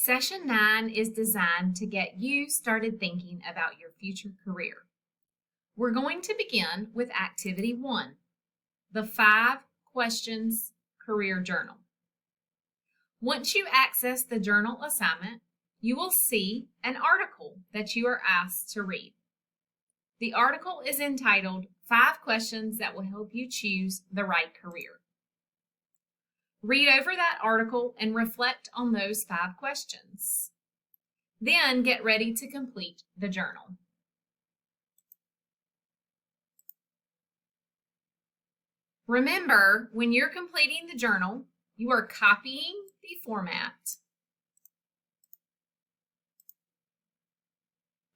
Session 9 is designed to get you started thinking about your future career. We're going to begin with Activity 1, the 5 Questions Career Journal. Once you access the journal assignment, you will see an article that you are asked to read. The article is entitled 5 Questions That Will Help You Choose the Right Career. Read over that article and reflect on those 5 questions. Then get ready to complete the journal. Remember, when you're completing the journal, you are copying the format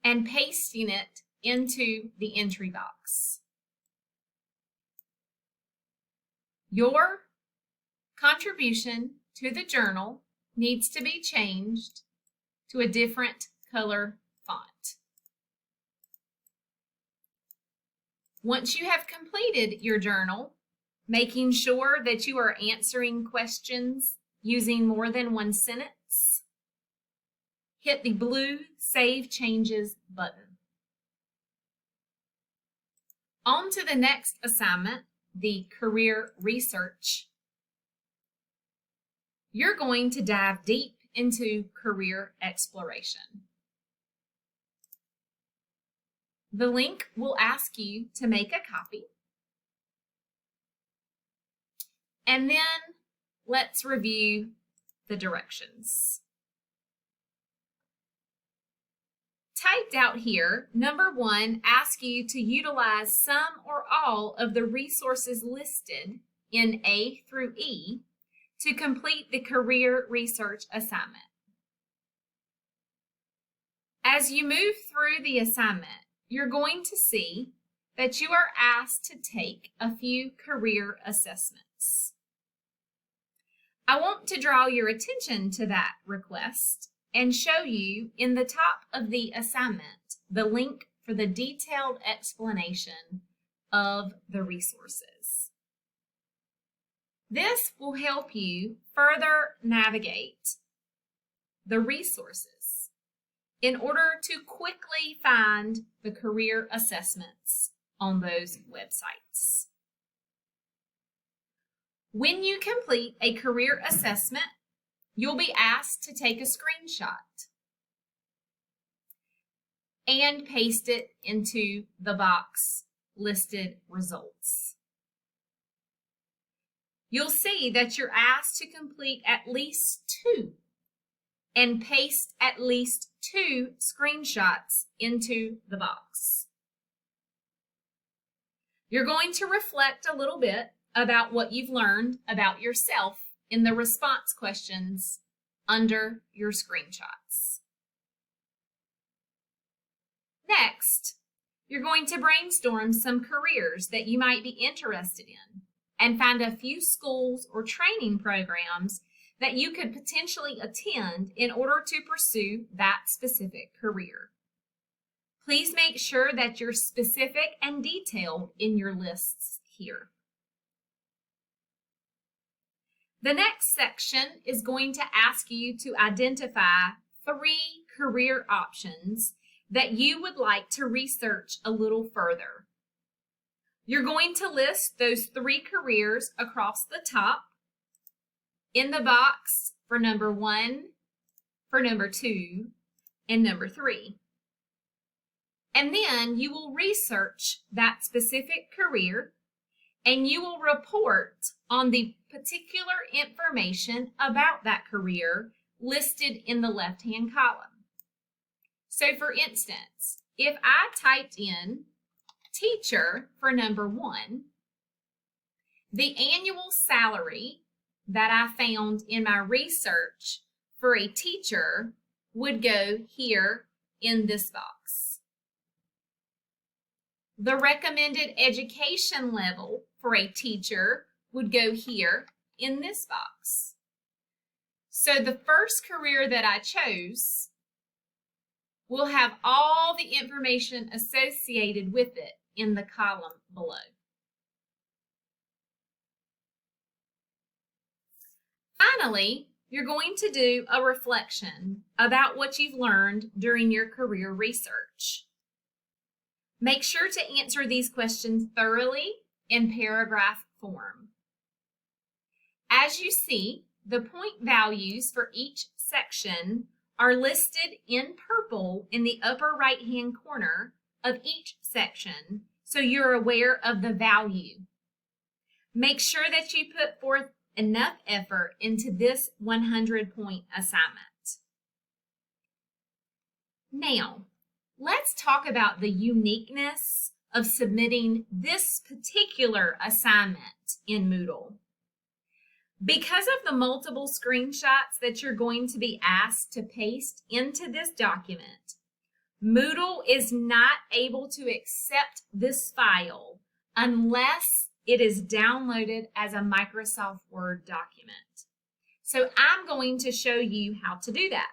and pasting it into the entry box. Your contribution to the journal needs to be changed to a different color font. Once you have completed your journal, making sure that you are answering questions using more than one sentence, hit the blue Save Changes button. On to the next assignment, the career research. You're going to dive deep into career exploration. The link will ask you to make a copy. And then let's review the directions. Typed out here, number 1 asks you to utilize some or all of the resources listed in A through E to complete the career research assignment. As you move through the assignment, you're going to see that you are asked to take a few career assessments. I want to draw your attention to that request and show you in the top of the assignment the link for the detailed explanation of the resources. This will help you further navigate the resources in order to quickly find the career assessments on those websites. When you complete a career assessment, you'll be asked to take a screenshot and paste it into the box listed results. You'll see that you're asked to complete at least 2 and paste at least 2 screenshots into the box. You're going to reflect a little bit about what you've learned about yourself in the response questions under your screenshots. Next, you're going to brainstorm some careers that you might be interested in and find a few schools or training programs that you could potentially attend in order to pursue that specific career. Please make sure that you're specific and detailed in your lists here. The next section is going to ask you to identify 3 career options that you would like to research a little further. You're going to list those 3 careers across the top, in the box for number 1, for number 2, and number 3. And then you will research that specific career and you will report on the particular information about that career listed in the left-hand column. So for instance, if I typed in teacher for number 1, the annual salary that I found in my research for a teacher would go here in this box. The recommended education level for a teacher would go here in this box. So the first career that I chose will have all the information associated with it in the column below. Finally, you're going to do a reflection about what you've learned during your career research. Make sure to answer these questions thoroughly in paragraph form. As you see, the point values for each section are listed in purple in the upper right-hand corner of each section, so you're aware of the value. Make sure that you put forth enough effort into this 100-point assignment. Now, let's talk about the uniqueness of submitting this particular assignment in Moodle. Because of the multiple screenshots that you're going to be asked to paste into this document, Moodle is not able to accept this file unless it is downloaded as a Microsoft Word document. So I'm going to show you how to do that.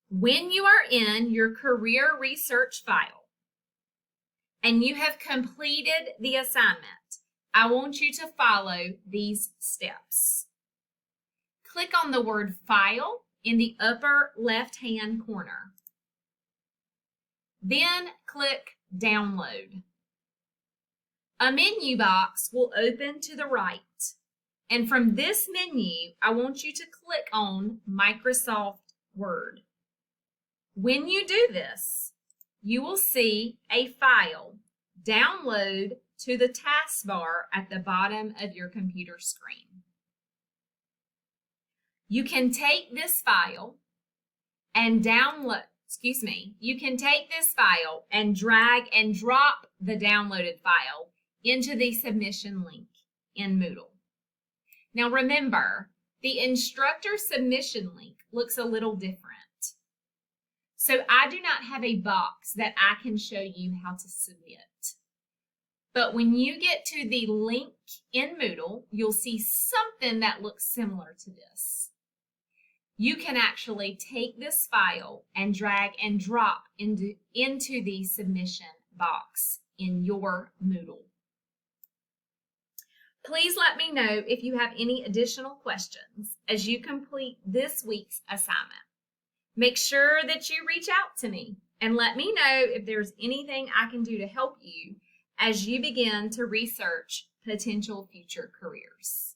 When you are in your career research file and you have completed the assignment, I want you to follow these steps. Click on the word File in the upper left-hand corner. Then click Download. A menu box will open to the right, and from this menu, I want you to click on Microsoft Word. When you do this, you will see a file download to the taskbar at the bottom of your computer screen. You can take this file and you can take this file and drag and drop the downloaded file into the submission link in Moodle. Now remember, the instructor submission link looks a little different. So I do not have a box that I can show you how to submit. But when you get to the link in Moodle, you'll see something that looks similar to this. You can actually take this file and drag and drop into the submission box in your Moodle. Please let me know if you have any additional questions as you complete this week's assignment. Make sure that you reach out to me and let me know if there's anything I can do to help you as you begin to research potential future careers.